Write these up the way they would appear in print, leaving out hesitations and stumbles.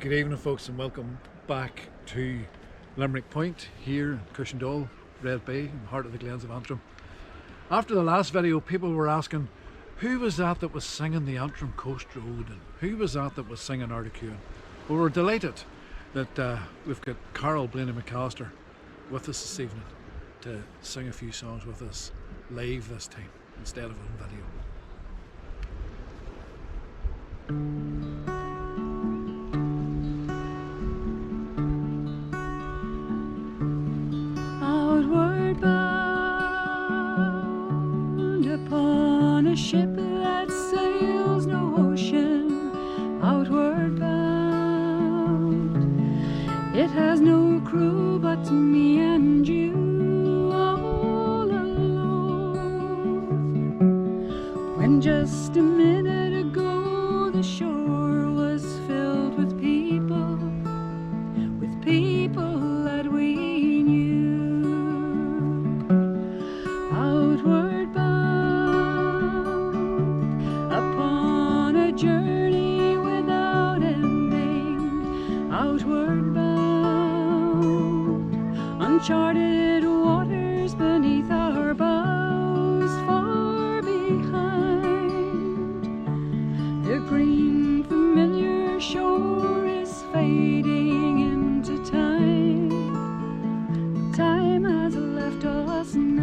Good evening, folks, and welcome back to Limerick Point here in Cushendall, Red Bay, in the heart of the Glens of Antrim. After the last video, people were asking who was that was singing the Antrim Coast Road and who was that was singing Ardacune. Well, we're delighted that we've got Carol Blaney McAllister with us this evening to sing a few songs with us live this time instead of on video. Outward bound upon a ship that sails no ocean, outward bound. It has no crew but me and you all alone. When just a minute ago the shore was filled with people that we knew. Outward bound upon a journey without ending, outward bound, uncharted waters beneath our bows, far behind. The green familiar shore is fading into time. Time has left us now.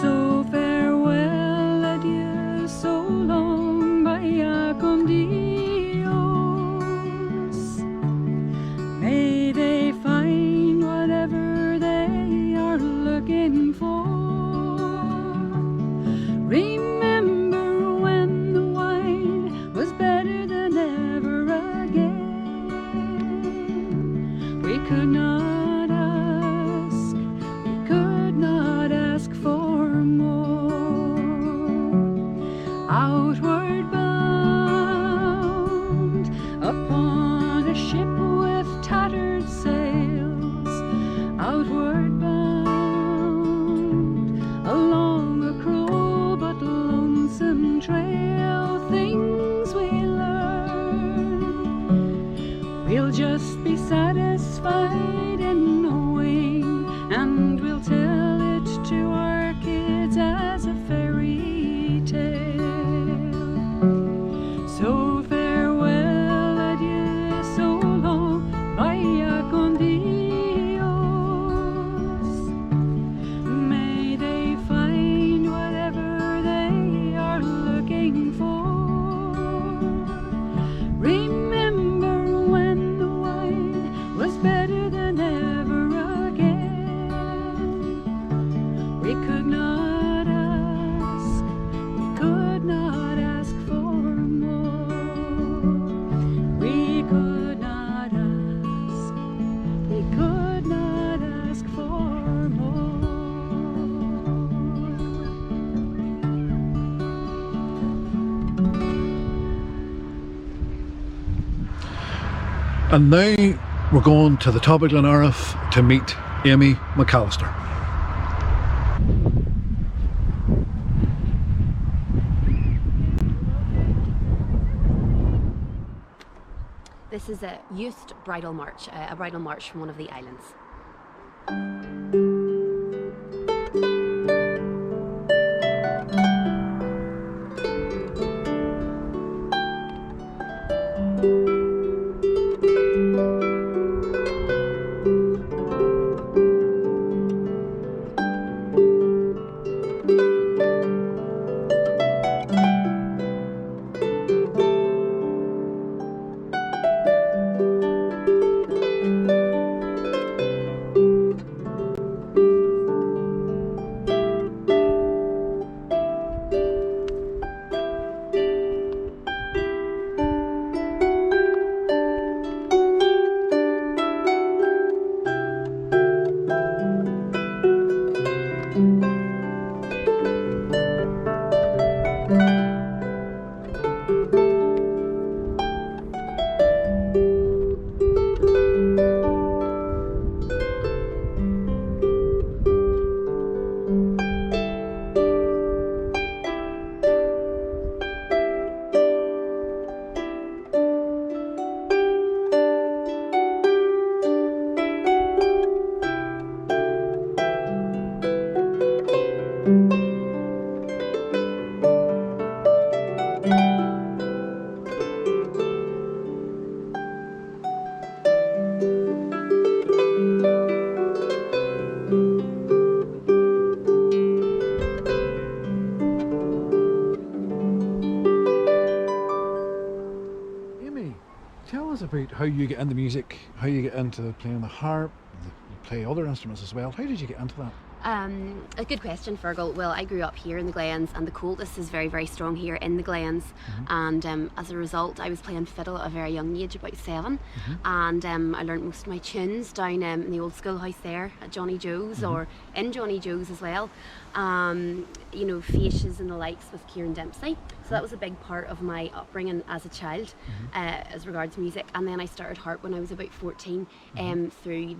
So farewell, adieu, so long, vaya con Dios. May they find whatever they are looking for. Remember when the wine was better than ever again. We could not ask for more. Outward bound upon a ship with tattered sails, outward bound along a cruel but lonesome trail. Things we learn, we'll just be satisfied in knowing, and we'll tell it to our kids as a fairy tale. So farewell, adieu, so long, vaya con Dios. May they find whatever they are looking for. Remember when the wine was better than ever again. We could not ask for more. We could not ask for more. And now we're going to the top of Glenariff to meet Amy McAllister. This is a youth bridal march, a bridal march from one of the islands. about how you get into music, how you get into playing the harp, you play other instruments as well. How did you get into that? A good question, Fergal. Well, I grew up here in the Glens, and the cultus is very, very strong here in the Glens. And as a result, I was playing fiddle at a very young age, about 7. And I learned most of my tunes down in the old schoolhouse there at Johnny Joe's, or in Johnny Joe's as well. You know, Faces and the likes with Kieran Dempsey. So that was a big part of my upbringing as a child, as regards music. And then I started harp when I was about 14. Through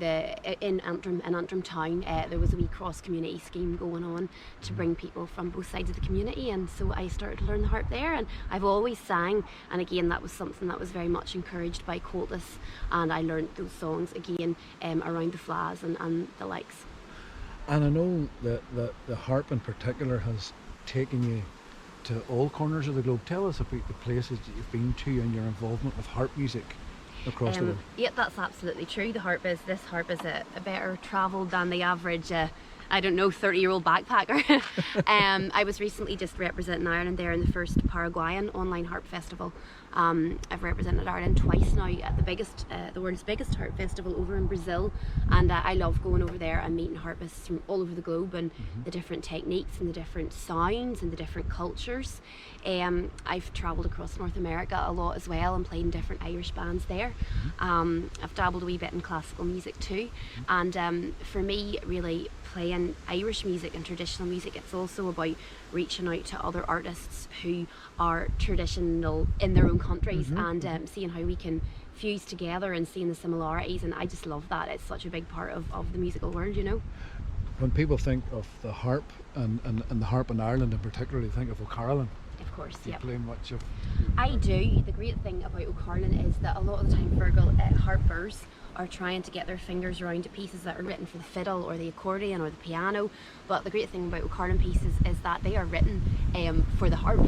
in Antrim town, there was a wee cross community scheme going on to bring people from both sides of the community, and so I started to learn the harp there. And I've always sang, and again that was something that was very much encouraged by cultus, and I learned those songs again around the fla's and the likes. And I know that the harp in particular has taken you to all corners of the globe. Tell us about the places that you've been to and your involvement with harp music across the world. Yeah, that's absolutely true. This harp is a better travelled than the average 30-year-old backpacker. I was recently just representing Ireland there in the first Paraguayan online harp festival. I've represented Ireland twice now at the world's biggest harp festival over in Brazil, and I love going over there and meeting harpists from all over the globe, and the different techniques and the different sounds and the different cultures. I've travelled across North America a lot as well and played in different Irish bands there. I've dabbled a wee bit in classical music too, and for me, really, playing Irish music and traditional music, it's also about reaching out to other artists who are traditional in their own countries, and seeing how we can fuse together and seeing the similarities. And I just love that. It's such a big part of the musical world, you know. When people think of the harp and the harp in Ireland in particular, they think of O'Carolan. Of course, Do you play much of? I do. The great thing about O'Carolan is that a lot of the time, Fergal, harpers are trying to get their fingers around to pieces that are written for the fiddle or the accordion or the piano. But the great thing about O'Carolan pieces is that they are written for the harp,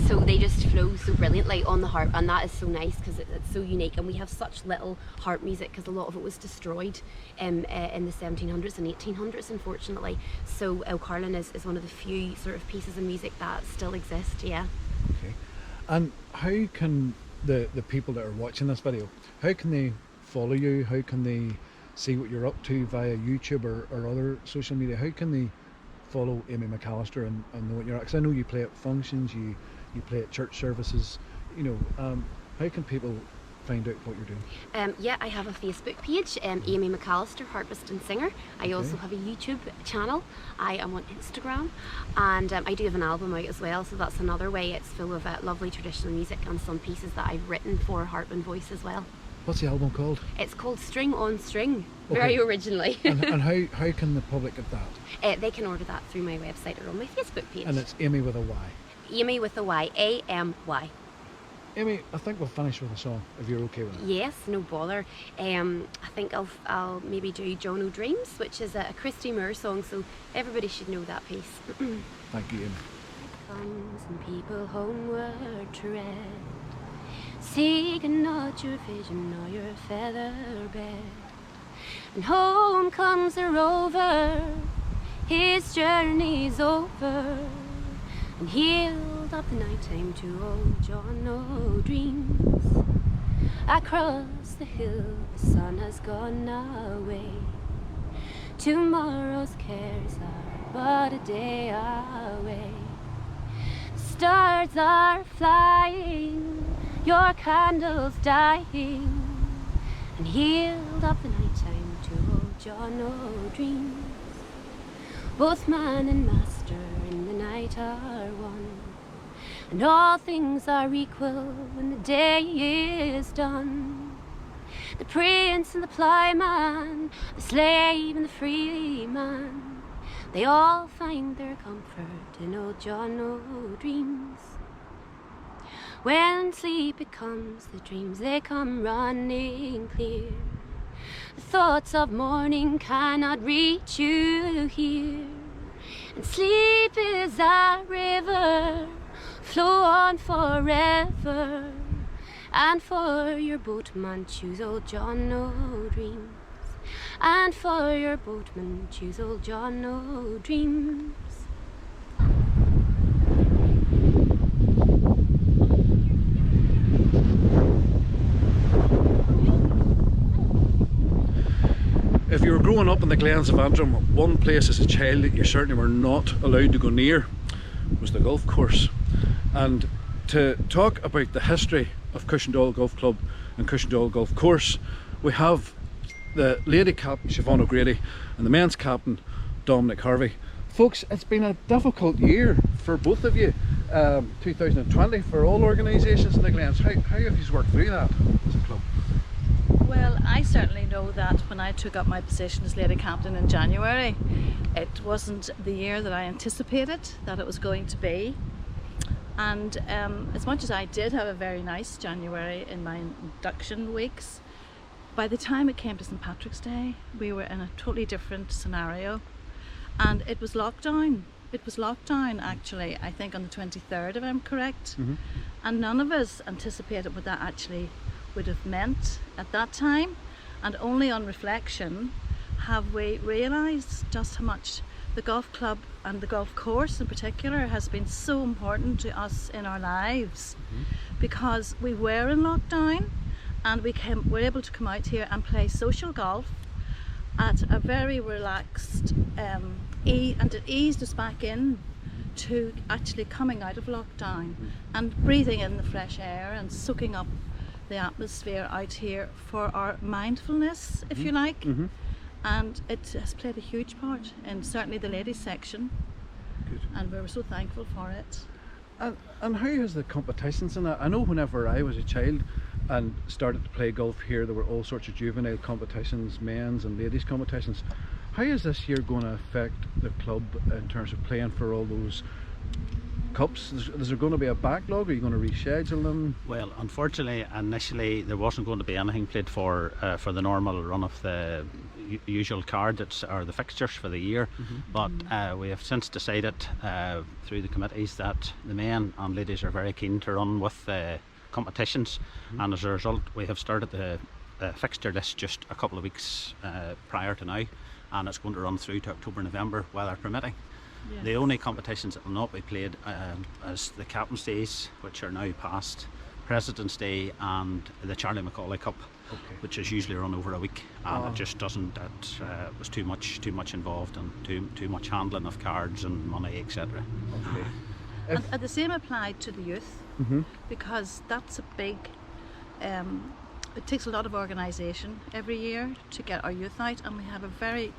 so they just flow so brilliantly on the harp, and that is so nice because it's so unique. And we have such little harp music because a lot of it was destroyed in the 1700s and 1800s, unfortunately. So O'Carolan is one of the few sort of pieces of music that still exist. Yeah. Okay. And how can the people that are watching this video, how can they follow you? How can they see what you're up to via YouTube or other social media? How can they follow Amy McAllister and know what you're at? Because I know you play at functions, you play at church services, you know. How can people find out what you're doing? Yeah, I have a Facebook page, Amy McAllister, harpist and singer. I also have a YouTube channel. I am on Instagram, and I do have an album out as well, so that's another way. It's full of lovely traditional music and some pieces that I've written for harp and voice as well. What's the album called? It's called String on String, Okay. very originally. and how can the public get that? They can order that through my website or on my Facebook page. And it's Amy with a Y. Amy with a Y, A-M-Y. Amy, I think we'll finish with a song, if you're okay with it. Yes, no bother. I think I'll maybe do John O'Dreams, which is a Christy Moore song, so everybody should know that piece. Thank you, Amy. Comes and people homeward tread, seeking not your vision nor your feather bed. And home comes the rover, his journey's over, and healed up the night time to old John O'Dreams. Across the hill the sun has gone away, tomorrow's cares are but a day away. The stars are flying, your candles dying, and healed up the night time to old John O'Dreams. Both man and master in the night are one, and all things are equal when the day is done. The prince and the ploughman, the slave and the free man, they all find their comfort in old John O'Dreams. When sleep becomes the dreams, they come running clear. The thoughts of morning cannot reach you here. And sleep is a river, flow on forever. And for your boatman choose old John O'Dreams. And for your boatman choose old John O'Dreams. if you were growing up in the Glens of Antrim, one place as a child that you certainly were not allowed to go near was the golf course. And to talk about the history of Cushendall Golf Club and Cushendall Golf Course, we have the lady captain Siobhan O'Grady and the men's captain Dominic Harvey. Folks, it's been a difficult year for both of you, 2020 for all organisations in the Glens. How have you worked through that as a club? Well, I certainly know that when I took up my position as lady captain in January, it wasn't the year that I anticipated that it was going to be. And as much as I did have a very nice January in my induction weeks, by the time it came to St. Patrick's Day, we were in a totally different scenario. And it was lockdown. It was lockdown actually, I think on the 23rd, if I'm correct. Mm-hmm. And none of us anticipated what that actually would have meant at that time. And only on reflection have we realised just how much the golf club and the golf course in particular has been so important to us in our lives. Mm-hmm. Because we were in lockdown and we were able to come out here and play social golf at a very relaxed and it eased us back in to actually coming out of lockdown and breathing in the fresh air and soaking up the atmosphere out here for our mindfulness, if you like. Mm-hmm. And it has played a huge part in certainly the ladies section. Good. And we were so thankful for it. And how has the competitions in that? I know whenever I was a child and started to play golf here, there were all sorts of juvenile competitions, men's and ladies competitions. How is this year going to affect the club in terms of playing for all those cups? Is there going to be a backlog? Are you going to reschedule them? Well, unfortunately, initially there wasn't going to be anything played for the normal run of the usual card or the fixtures for the year. But we have since decided through the committees that the men and ladies are very keen to run with competitions, and as a result we have started the fixture list just a couple of weeks prior to now, and it's going to run through to October, November, weather permitting. Yes. The only competitions that will not be played is the Captain's Days, which are now past, President's Day and the Charlie Macaulay Cup, which is usually run over a week, and it just doesn't, it was too much involved and too much handling of cards and money, etc. Okay. And the same applied to the youth, because that's a big, it takes a lot of organisation every year to get our youth out, and we have a very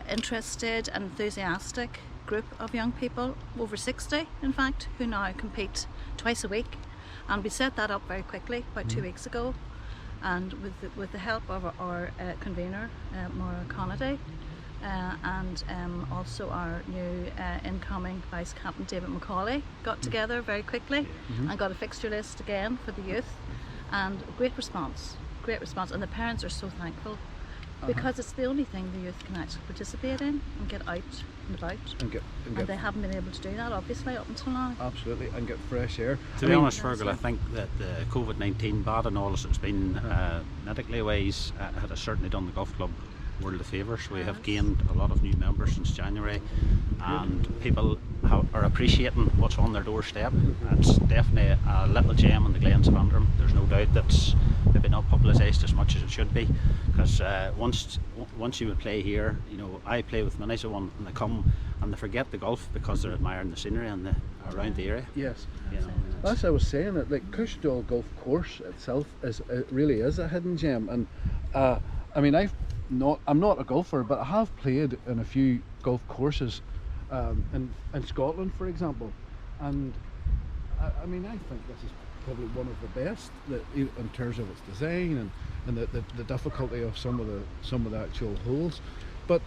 interested and enthusiastic group of young people, over 60 in fact, who now compete twice a week, and we set that up very quickly about 2 weeks ago, and with the help of our convener Maura Conady and also our new incoming Vice Captain David Macaulay, got together very quickly and got a fixture list again for the youth, and great response, and the parents are so thankful. Because it's the only thing the youth can actually participate in and get out and about. And they haven't been able to do that, obviously, up until now. Absolutely, and get fresh air. To be honest, Fergal, I think that the COVID-19 bad and all as it's been medically wise had certainly done the golf club world of favours. We have gained a lot of new members since January, and people are appreciating what's on their doorstep. It's definitely a little gem in the Glens of Antrim. There's no doubt that's maybe not publicised as much as it should be, because once you would play here, you know, I play with many someone and they come and they forget the golf because they're admiring the scenery and around the area. Yes. You know, As I was saying, that like Cushendall Golf Course itself really is a hidden gem, and I mean I'm not a golfer, but I have played in a few golf courses in Scotland, for example, and I mean I think this is probably one of the best that, in terms of its design and the difficulty of some of the actual holes. But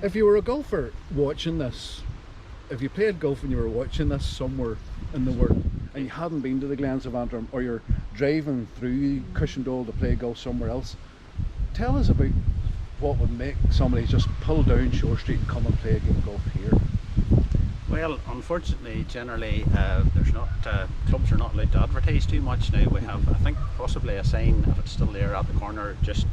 if you were a golfer watching this, if you played golf and you were watching this somewhere in the world and you hadn't been to the Glens of Antrim, or you're driving through Cushendall to play golf somewhere else, tell us about what would make somebody just pull down Shore Street and come and play a game of golf here. well, unfortunately, generally, there's not clubs are not allowed to advertise too much now. We have, I think, possibly a sign, if it's still there at the corner, just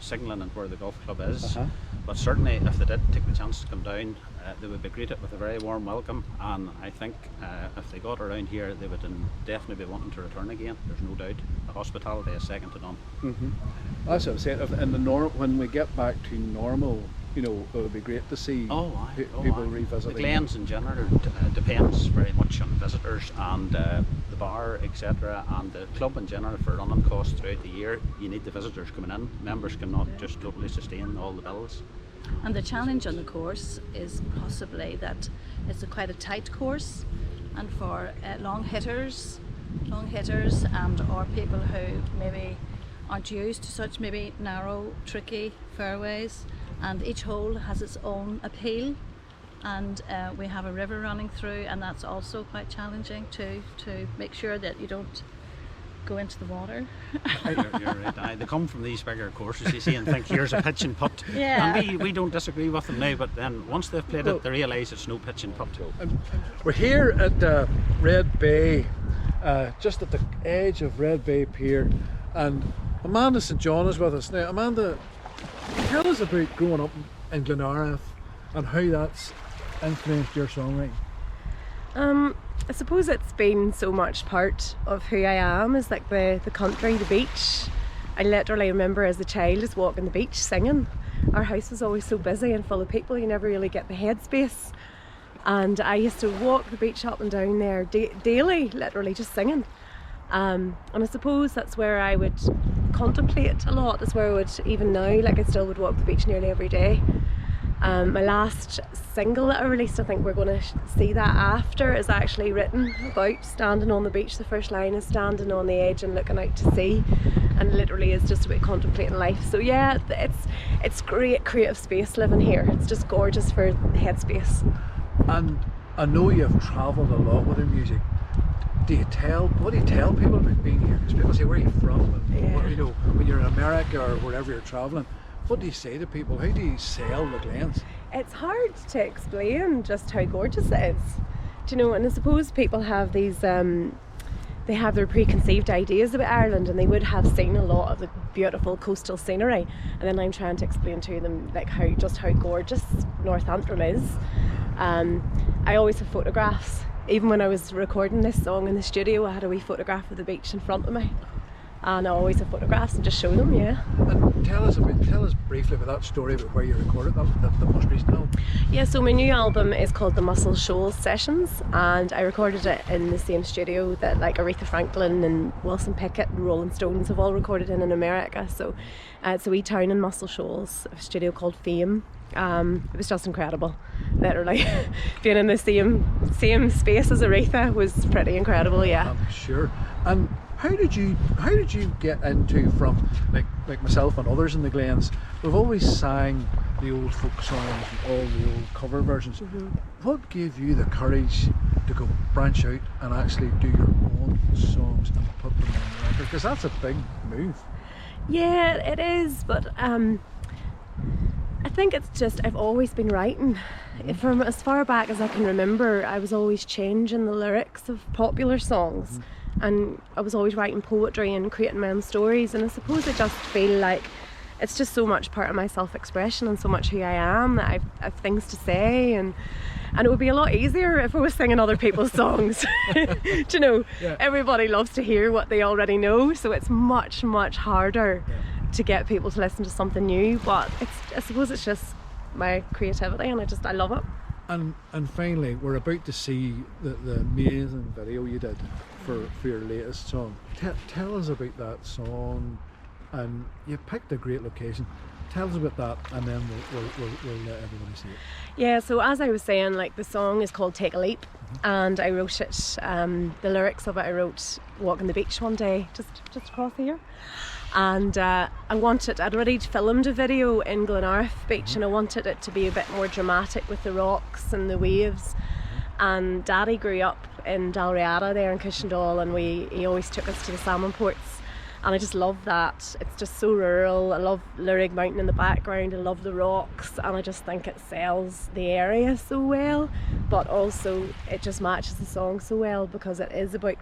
signalling and where the golf club is. But certainly if they did take the chance to come down, they would be greeted with a very warm welcome, and I think if they got around here they would definitely be wanting to return again. There's no doubt. The hospitality is second to none. That's what I'm saying. In the when we get back to normal, you know, it would be great to see people revisiting. The Glens in general depends very much on visitors and the bar, etc., and the club in general for running costs throughout the year. You need the visitors coming in. Members cannot just totally sustain all the bills. And the challenge on the course is possibly that it's quite a tight course, and for long hitters and or people who maybe aren't used to such maybe narrow, tricky fairways, and each hole has its own appeal, and we have a river running through, and that's also quite challenging too, to make sure that you don't go into the water. You're right. They come from these bigger courses, you see, and think here's a pitch and putt. Yeah. And we don't disagree with them now, but then once they've played it, they realise it's no pitch and putt. We're here at Red Bay, just at the edge of Red Bay Pier, and Amanda St John is with us now. Amanda, tell us about growing up in Glenarath and how that's influenced your songwriting. I suppose it's been so much part of who I am, is like the country, the beach. I literally remember as a child just walking the beach singing. Our house was always so busy and full of people, you never really get the headspace. And I used to walk the beach up and down there daily, literally just singing. And I suppose that's where I would contemplate a lot. That's where I would, even now, like I still would walk the beach nearly every day. My last single that I released, I think we're going to see that after, is actually written about standing on the beach. The first line is standing on the edge and looking out to sea, and literally is just about contemplating life. So yeah, it's great creative space living here. It's just gorgeous for headspace. And I know you've travelled a lot with your music. What do you tell people about being here? Because people say, where are you from? And what, you know, when you're in America or wherever you're travelling, what do you say to people? How do you sell the Glens? It's hard to explain just how gorgeous it is. Do you know, and I suppose people have these, they have their preconceived ideas about Ireland, and they would have seen a lot of the beautiful coastal scenery, and then I'm trying to explain to them like how gorgeous North Antrim is. I always have photographs. Even when I was recording this song in the studio, I had a wee photograph of the beach in front of me, and I always have photographs and just show them. And tell us briefly about that story about where you recorded the most recent album. Yeah, so my new album is called The Muscle Shoals Sessions, and I recorded it in the same studio that like Aretha Franklin and Wilson Pickett and Rolling Stones have all recorded in America. So it's a wee town in Muscle Shoals, a studio called Fame. It was just incredible, literally. Being in the same space as Aretha was pretty incredible. Yeah, I'm sure. And how did you get into, from like myself and others in the Glens, we've always sang the old folk songs and all the old cover versions. What gave you the courage to go branch out and actually do your own songs and put them on record? Because that's a big move. Yeah, it is, but I think it's just, I've always been writing. From as far back as I can remember, I was always changing the lyrics of popular songs, and I was always writing poetry and creating my own stories, and I suppose I just feel like it's just so much part of my self-expression and so much who I am, that I've things to say, and it would be a lot easier if I was singing other people's songs. Do you know, everybody loves to hear what they already know, so it's much harder to get people to listen to something new. But I suppose it's just my creativity, and I love it. And finally, we're about to see the amazing video you did for your latest song. Tell us about that song, and you picked a great location. Tell us about that, and then we'll let everybody see it. Yeah, so as I was saying, like, the song is called Take a Leap, and I wrote it, the lyrics of it I wrote walking the beach one day just across here. And I'd already filmed a video in Glenarath Beach, and I wanted it to be a bit more dramatic with the rocks and the waves. And Daddy grew up in Dalriada there in Cushendall, and he always took us to the salmon ports, and I just love that. It's just so rural. I love Lurrig Mountain in the background, I love the rocks, and I just think it sells the area so well, but also it just matches the song so well, because it is about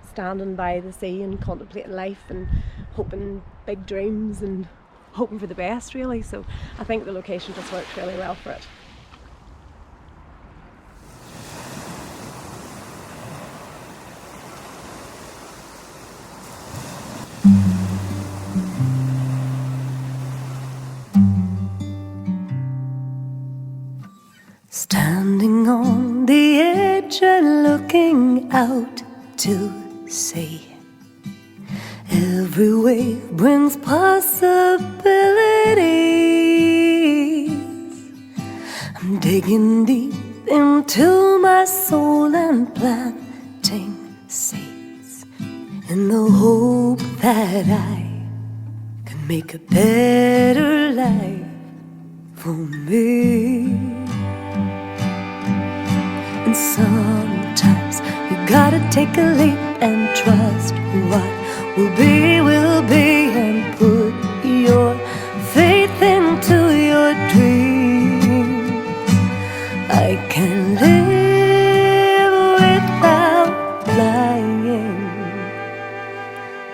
standing by the sea and contemplating life and hoping big dreams and hoping for the best really. So I think the location just works really well for it. Standing on the edge and looking out to sea. Every wave brings possibilities. I'm digging deep into my soul and planting seeds in the hope that I can make a better life for me. And sometimes you gotta take a leap and trust what will be, and put your faith into your dreams. I can live without flying,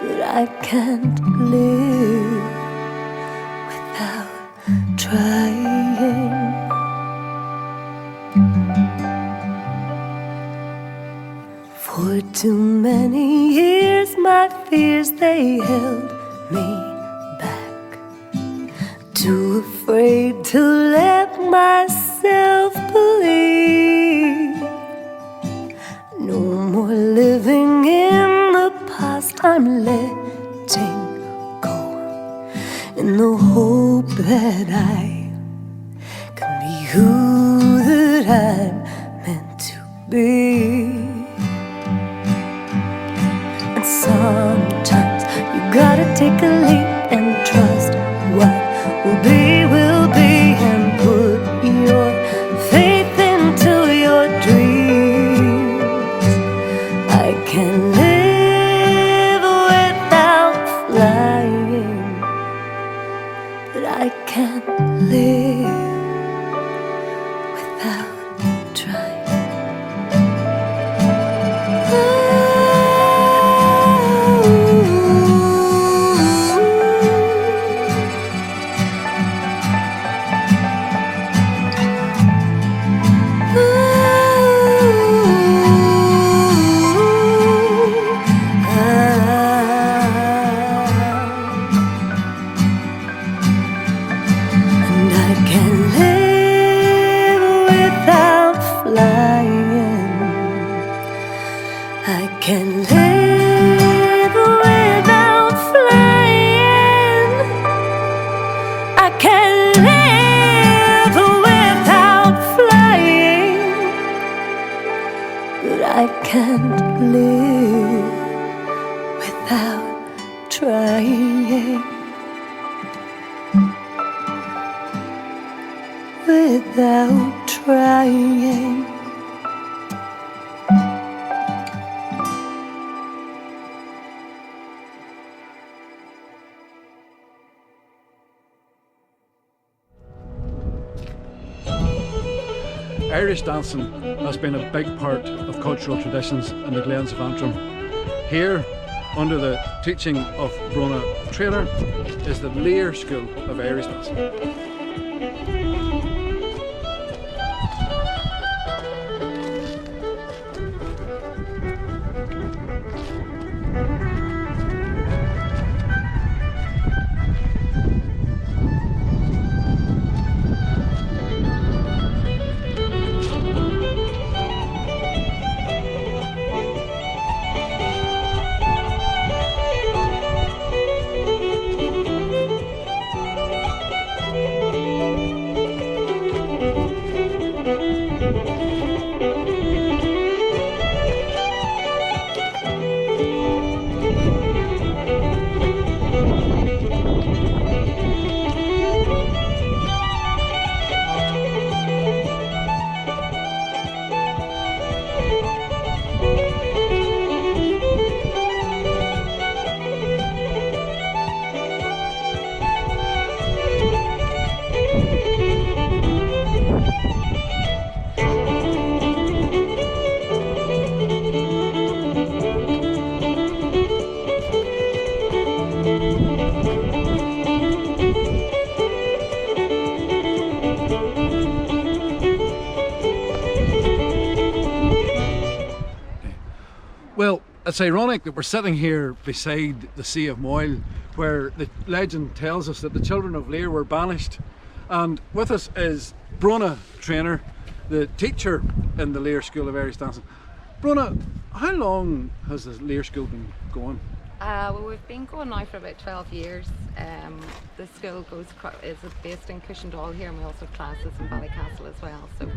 but I can't live without trying. For too many years my fears, they held me back. Too afraid to let myself believe. No more living in the past, I'm letting go, in the hope that I can be who that I'm meant to be. Sometimes you gotta take a leap and trust what will be, and put your faith into your dreams. I can live without flying, but I can't live without trying. I can live without flying. I can live without flying, but I can't live without trying. Without trying. Irish dancing has been a big part of cultural traditions in the Glens of Antrim. Here, under the teaching of Bronagh Traynor, is the Lear School of Irish Dancing. Well, it's ironic that we're sitting here beside the Sea of Moyle, where the legend tells us that the children of Lear were banished. And with us is Brona Trainer, the teacher in the Lear School of Irish Dancing. Brona, how long has the Lear School been going? Well, we've been going now for about 12 years. The school is based in Cushendall here, and we also have classes in Ballycastle as well. So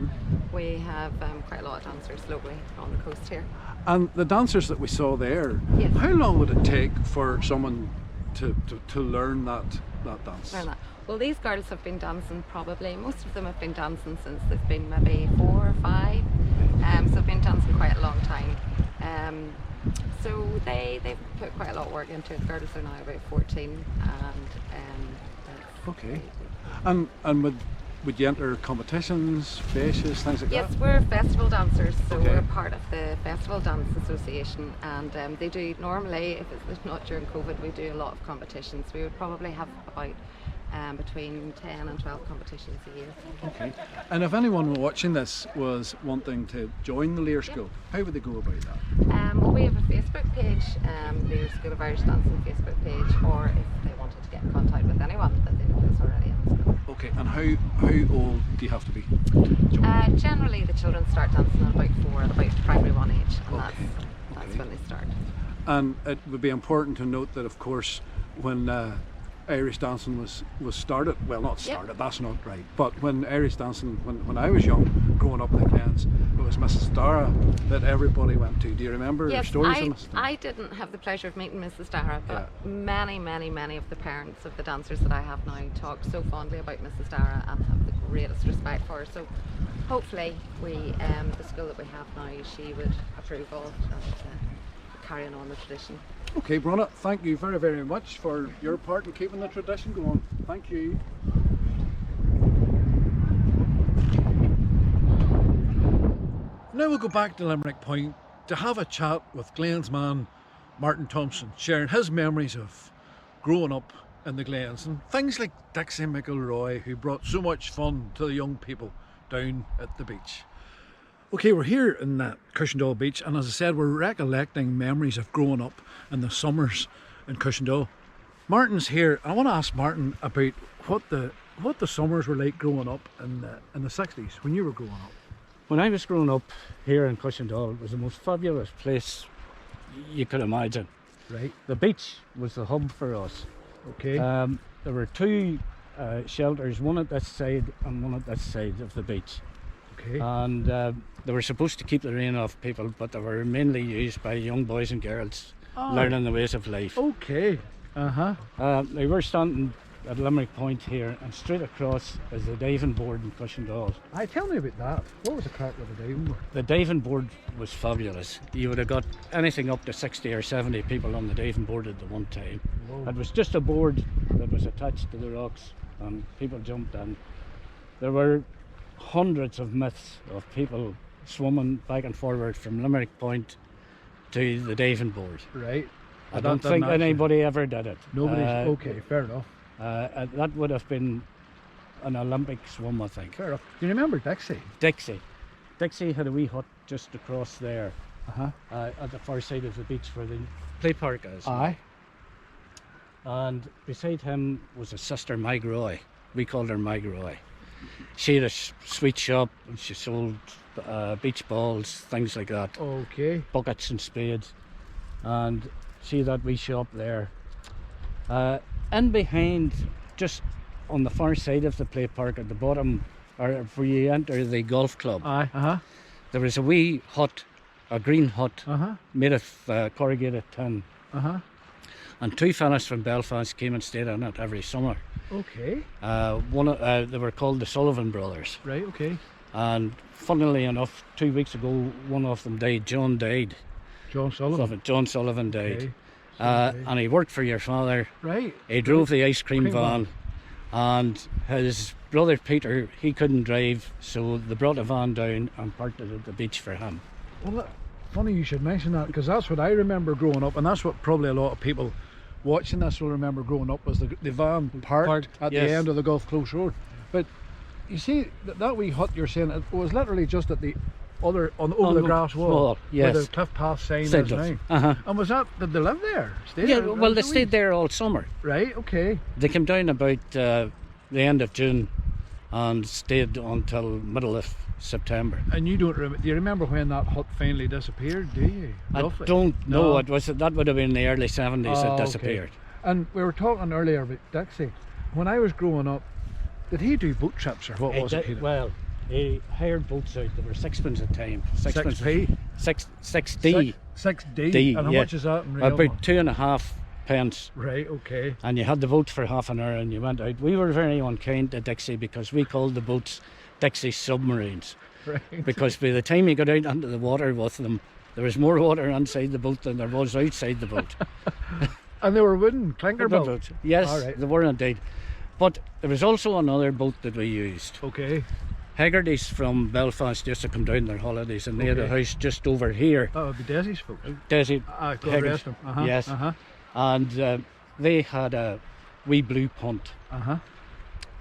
we have quite a lot of dancers locally on the coast here. And the dancers that we saw there, Yes. how long would it take for someone to learn that dance? Learn that. Well, these girls have been dancing probably, most of them have been dancing since they've been maybe 4 or 5. So they've been dancing quite a long time. So they've put quite a lot of work into it. The girls are now about 14, and that's Okay. And would you enter competitions, faces, things like Yes, that? we're festival dancers, so Okay. we're part of the Festival Dance Association, and they do normally, if it's not during COVID, we do a lot of competitions. We would probably have about between 10 and 12 competitions a year. Okay. And if anyone watching this was wanting to join the Lear School, how would they go about that? Well, we have a Facebook page, the School of Irish Dancing Facebook page, or if they wanted to get in contact with anyone that they know is already in the school. Okay. And how old do you have to be to join? Generally, the children start dancing at about 4, at about primary 1 age, and Okay. that's Okay. when they start. And it would be important to note that, of course, when Irish dancing was started, well, not started, that's not right, but when Irish dancing, when I was young, growing up in the Glens, it was Mrs. Dara that everybody went to. Do you remember Yes, stories of Mrs. Dara? I didn't have the pleasure of meeting Mrs. Dara, but Yeah. many of the parents of the dancers that I have now talk so fondly about Mrs. Dara and have the greatest respect for her. So hopefully the school that we have now, she would approve of and carrying on the tradition. Okay, Brona, thank you very, very much for your part in keeping the tradition going. Thank you. Now we'll go back to Limerick Point to have a chat with Glens man Martin Thompson, sharing his memories of growing up in the Glens and things like Dixie McElroy, who brought so much fun to the young people down at the beach. Okay, we're here in Cushendall Beach, and as I said, we're recollecting memories of growing up in the summers in Cushendall. Martin's here. I want to ask Martin about what the summers were like growing up in the 60s when you were growing up. When I was growing up here in Cushendall, it was the most fabulous place you could imagine. Right. The beach was the hub for us. Okay. There were 2 shelters, one at this side and one at this side of the beach. Okay. And they were supposed to keep the rain off people, but they were mainly used by young boys and girls learning the ways of life. Okay. They were standing at Limerick Point here, and straight across is the diving board in Cushendall. Tell me about that. What was the crack with the diving board? The diving board was fabulous. You would have got anything up to 60 or 70 people on the diving board at the one time. Whoa. It was just a board that was attached to the rocks, and people jumped in. There were hundreds of myths of people swimming back and forward from Limerick Point to the diving board. Right. I don't think anybody ever did it. Nobody. Okay, fair enough. That would have been an Olympic swim, I think. Fair enough. Do you remember Dixie? Dixie had a wee hut just across there, at the far side of the beach where the play park is. Aye. And beside him was his sister Meg Roy. We called her Meg Roy. She had a sweet shop and she sold beach balls, things like that, Okay. buckets and spades. And she had that wee shop there. In behind, just on the far side of the play park at the bottom, or where you enter the golf club, Aye. there was a wee hut, a green hut, Uh-huh. made of corrugated tin. And 2 fellas from Belfast came and stayed in it every summer. Okay. They were called the Sullivan Brothers. Right. Okay. And funnily enough, 2 weeks ago, one of them died. John died. John Sullivan. John Sullivan died. Okay. And he worked for your father. Right. He drove the ice cream Cream van. And his brother Peter, he couldn't drive, so they brought a van down and parked it at the beach for him. Well, funny you should mention that, because that's what I remember growing up, and that's what probably a lot of people watching this will remember growing up, was the van parked at yes. the end of the Gulf Close Road. But you see, that wee hut you're saying, it was literally just at the over On the the grass wall, wall, where yes. the cliff path sign Said is that. now. And was that, did they live there? Stay Yeah, there? well, they Was it stayed there all summer. Right, okay. They came down about the end of June and stayed until middle of September. And you don't do you remember when that hut finally disappeared, do you? I Roughly? don't know. No. It was that would have been the early 70s Oh, it okay. disappeared. And we were talking earlier about Dixie. When I was growing up, did he do boat trips or what was it? Well, he hired boats out. They were sixpence a time. 6p? 6D. 6D. D, And how yeah. much is that in real About money? 2.5 pence. Right, okay. And you had the boat for half an hour and you went out. We were very unkind to Dixie because we called the boats Dixie submarines. Right. Because by the time you got out into the water with them, there was more water inside the boat than there was outside the boat. And they were wooden, clinker built. Boat. Yes, All right. they were indeed. But there was also another boat that we used. Okay. Haggerty's from Belfast used to come down their holidays and they had a Okay. house just over here. That would be Desi's folks. Desi, God Haggerty. rest him. Uh-huh. Yes. Uh-huh. And they had a wee blue punt Uh-huh.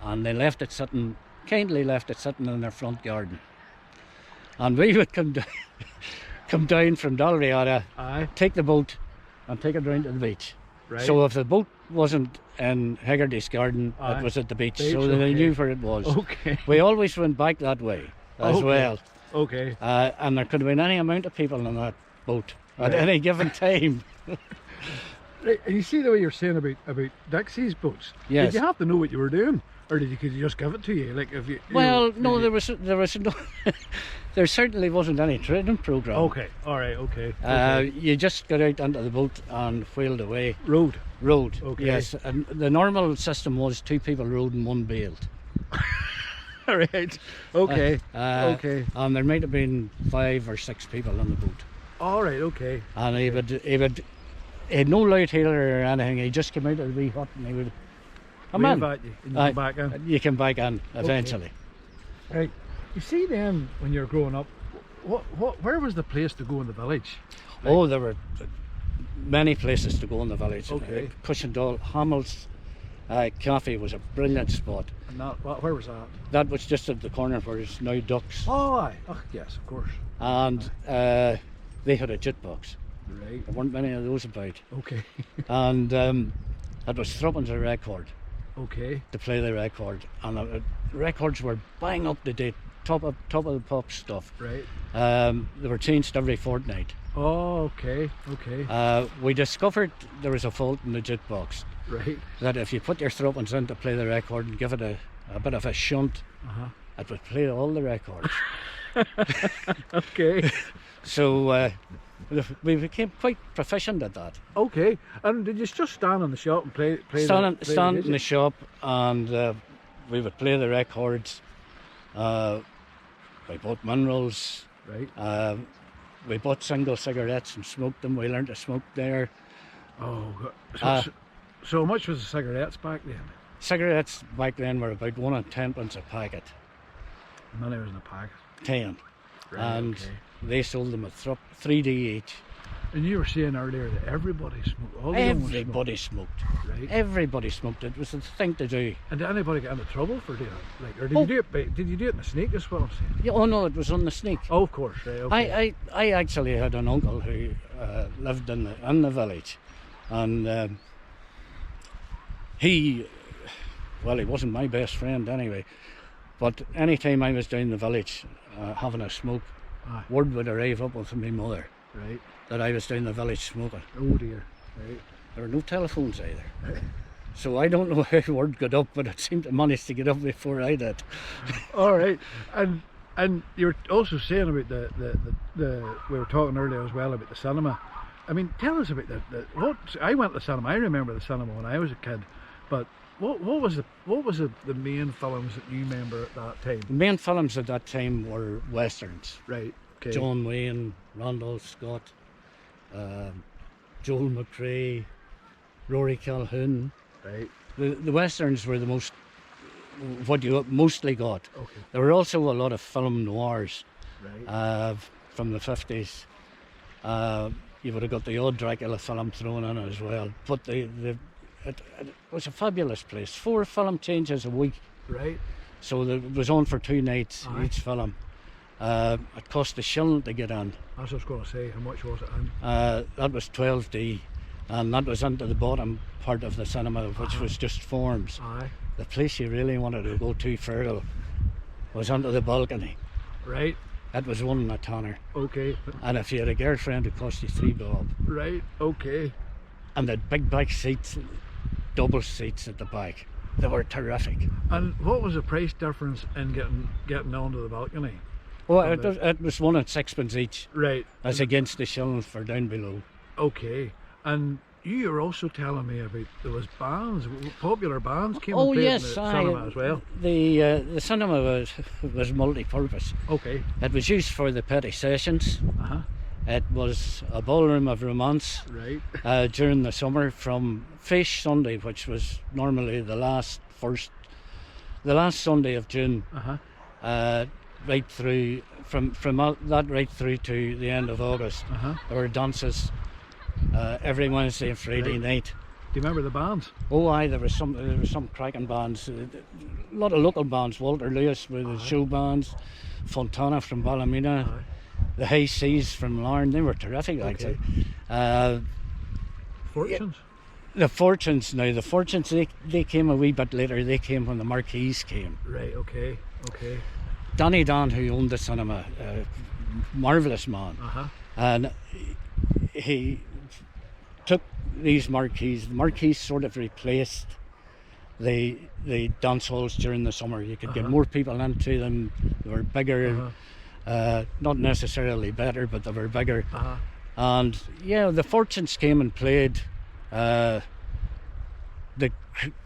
and they left it sitting, kindly left it sitting in their front garden. And we would come down, come down from Dalriada, Aye. take the boat and take it round to the beach. Right. So if the boat wasn't in Haggerty's garden, Aye. it was at the beach, Beach, so they okay. knew where it was. Okay. We always went back that way as Okay. well. Okay. And there could have been any amount of people on that boat at Right. any given time. Right, and you see the way you're saying about Dixie's boats. Yes. Did you have to know what you were doing, or could you just give it to you? Like if you. Well, no, there was no, there certainly wasn't any training program. Okay. All right. Okay. Okay. You just got out into the boat and wheeled away. Road. Rowed. Okay. Yes, and the normal system was 2 people rowed and 1 bailed. All right. Okay. Okay. And there might have been 5 or 6 people on the boat. All right. Okay. And he had no loud hailer or anything. He just came out of the wee hut and he would come Wave in. at you, and you Aye. come back in. You came back in eventually. Right. You see, then when you're growing up, where was the place to go in the village? Oh, there were many places to go in the village. Okay. Cushendall, Hamels, Cafe was a brilliant spot. And that, where was that? That was just at the corner where there's now Ducks. Oh, aye. Oh, yes, of course. And they had a jukebox. Right. There weren't many of those about. Okay. And it was threepence a record Okay. to play the record. And records were bang up to date, top of the pop stuff. Right. They were changed every fortnight. Oh, okay. Okay. We discovered there was a fault in the jukebox. Right. That if you put your threepence in to play the record and give it a bit of a shunt, Uh-huh. it would play all the records. Okay. So we became quite proficient at that. Okay. And did you just stand in the shop and play Stand the in the music? shop and we would play the records. We bought minerals. Right. We bought single cigarettes and smoked them. We learned to smoke there. Oh, God. So how much was the cigarettes back then? Cigarettes back then were about 1 and 10 pence a packet. Money was in a packet. 10. Right, And okay. they sold them at 3D each. And you were saying earlier that everybody smoked. All the young ones Everybody smoked. smoked. Right. Everybody smoked. It was the thing to do. And did anybody get into trouble for doing it? Like, or did Oh. you do it? Did you do it in the sneak? Is what I'm saying. Yeah, oh no, it was on the sneak. Oh, of course. Right. Okay. I actually had an uncle who lived in the village, and he wasn't my best friend anyway, but any time I was down the village having a smoke, Aye. word would arrive up with my mother Right. that I was down the village smoking. Oh dear. Right. There were no telephones either. So I don't know how word got up, but it seemed to manage to get up before I did. All right. And you were also saying about the we were talking earlier as well about the cinema. I mean, tell us about what I went to the cinema. I remember the cinema when I was a kid, but what was the main films that you remember at that time? The main films at that time were westerns. Right. Okay. John Wayne, Randolph Scott, Joel McCrea, Rory Calhoun. Right. The westerns were the most, what you mostly got. Okay. There were also a lot of film noirs Right. from the 50s. You would have got the odd Dracula film thrown in as well. But it was a fabulous place. 4 film changes a week. Right. So it was on for 2 nights, Aye. each film. It cost a shilling to get in. That's what I was going to say. How much was it? That was 12D, and that was into the bottom part of the cinema, which was just forms. Aye. The place you really wanted to go to, Fergal, was under the balcony. Right. That was one in a tanner. Okay. And if you had a girlfriend, it cost you 3 bob. Right. Okay. And the big back seats, double seats at the back. They were terrific. And what was the price difference in getting onto the balcony? Well, it was 1 and 6pence each. Right. As against the shilling for down below. Okay. And you were also telling me about there was bands, popular bands came and Oh played yes, in the cinema as well. The cinema was multi-purpose. Okay. It was used for the petty sessions. Uh-huh. It was a ballroom of romance Right. during the summer from Fish Sunday, which was normally the last Sunday of June, Uh-huh. right through from that right through to the end of August. Uh-huh. There were dances every Wednesday and Friday Right. night. Do you remember the bands? Oh, aye, there was some cracking bands. A lot of local bands. Walter Lewis with the show bands, Fontana from Ballymena, Aye. the High Seas from Larne. They were terrific, actually. Fortunes? The Fortunes they came a wee bit later. They came when the Marquees came. Right. Okay. Okay. Danny Dan, who owned the cinema, marvellous man, Uh-huh. and he took these marquees. The marquees sort of replaced the dance halls during the summer. You could get more people into them. They were bigger, not necessarily better, but they were bigger. Uh-huh. And yeah, the Fortunes came and played. The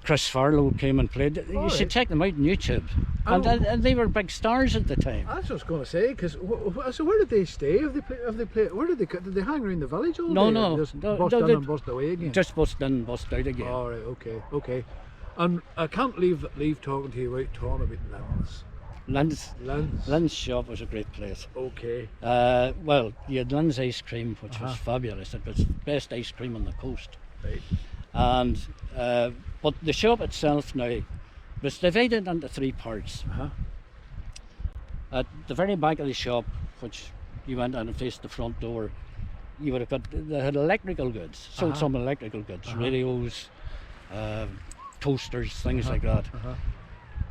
Chris Farlow came and played. You should check them out on YouTube. And they were big stars at the time. That's what I was going to say. Because so where did they stay? Have they played? Where did they hang around the village all day? No. Just No, bust no, in they- and bust away again. Just bust in, bust out again. All right. Okay. Okay. And I can't leave talking to you without talking about Lynn's. Lynn's shop was a great place. Okay. Well, you had Lynn's ice cream, which was fabulous. It was the best ice cream on the coast. Right. And but the shop itself now was divided into 3 parts. Uh-huh. At the very back of the shop, which you went in and faced the front door, you would have got, they had electrical goods, sold some electrical goods, radios, toasters, things like that.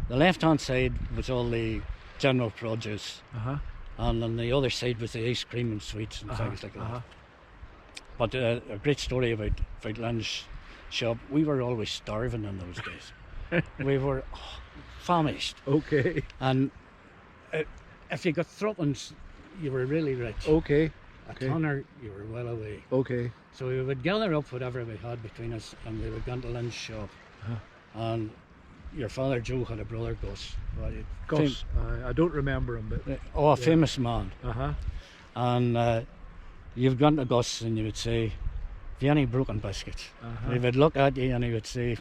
The left hand side was all the general produce, and on the other side was the ice cream and sweets and things like that. But a great story about Lynn's shop. We were always starving in those days. We were famished. Okay. And if you got threepence, you were really rich. Okay. A tanner, you were well away. Okay. So we would gather up whatever we had between us, and we would go into Lynn's shop. And your father Joe had a brother, Gus. Gus. I don't remember him, but a famous man. uh-huh. And you've gone to Gus and you would say, have you any broken biscuits? And he would look at you and he would say,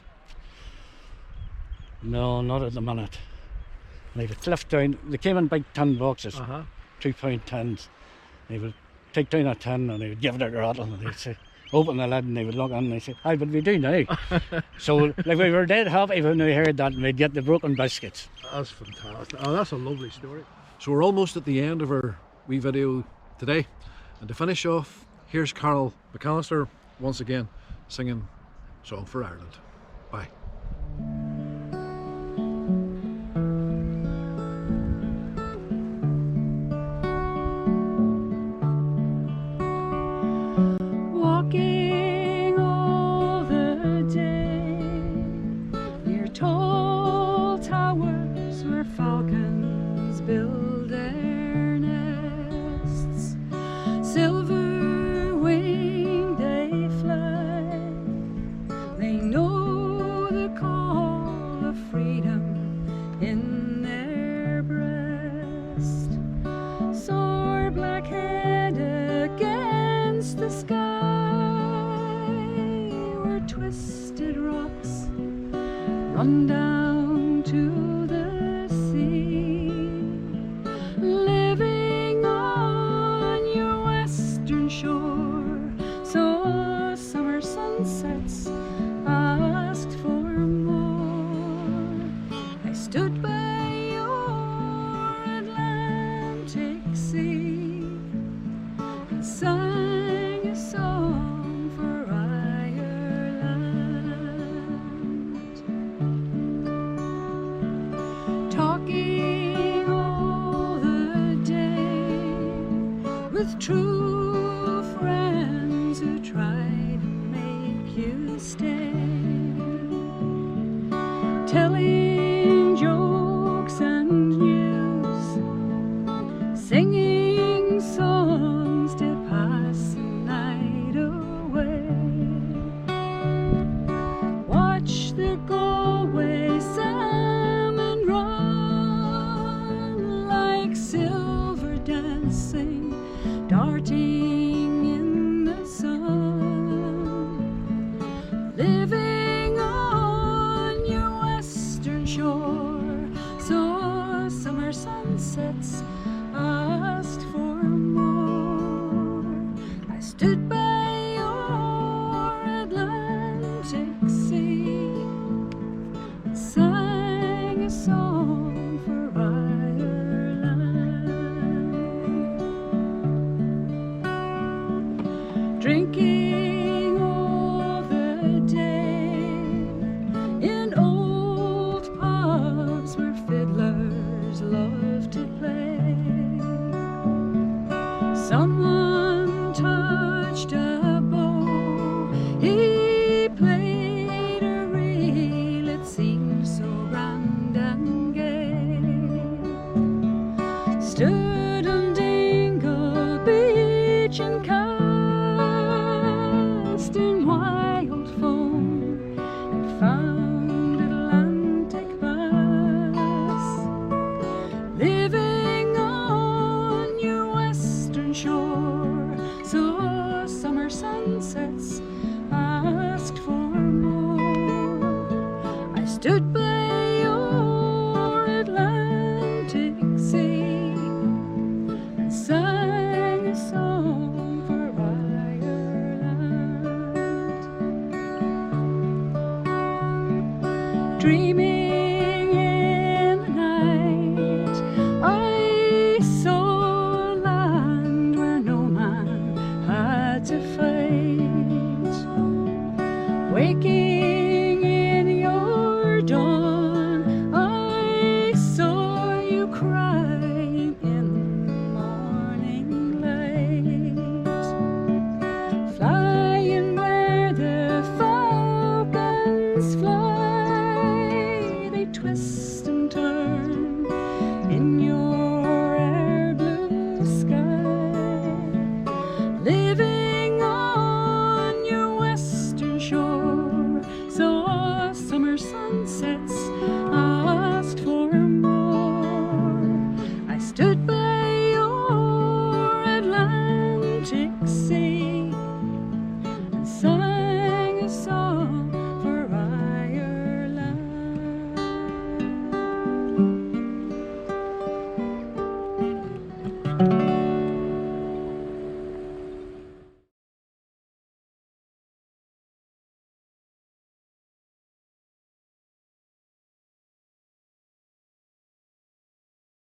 no, not at the minute. And he would lift down, they came in big tin boxes, £2 tins. He would take down a tin and he would give it a rattle and he'd say, open the lid, and he would look in and he'd say, aye, but we do now. So like, we were dead happy when we heard that, and we'd get the broken biscuits. That's fantastic. Oh, that's a lovely story. So we're almost at the end of our wee video today. And to finish off, here's Carol McAllister once again singing Song for Ireland. Bye. Walking all the day near tall towers where falcons build their nests. Silver winged they fly. They know the call of freedom in their breast. Soar black head against the sky, where twisted rocks run down to the sea. Living on your western shore, saw summer sunsets, asked for more. I stood by your Atlantic stay, telling jokes and news, singing songs to pass the night away. Watch the Galway salmon run like silver dancing, darting in the sun, living on your western shore, saw summer sunsets, asked for more. I stood by your Atlantic sea and sang a song for Ireland, drinking all the day in old pubs where fiddlers love to play. Someone touched a bow, he played a reel, it seemed so grand and gay. Stood on Dingle Beach and cast in wild foam and found Atlantic bass, living on your western shore, saw summer sunsets, asked for more. I stood by your Atlantic sea and sang a song for Ireland, dreaming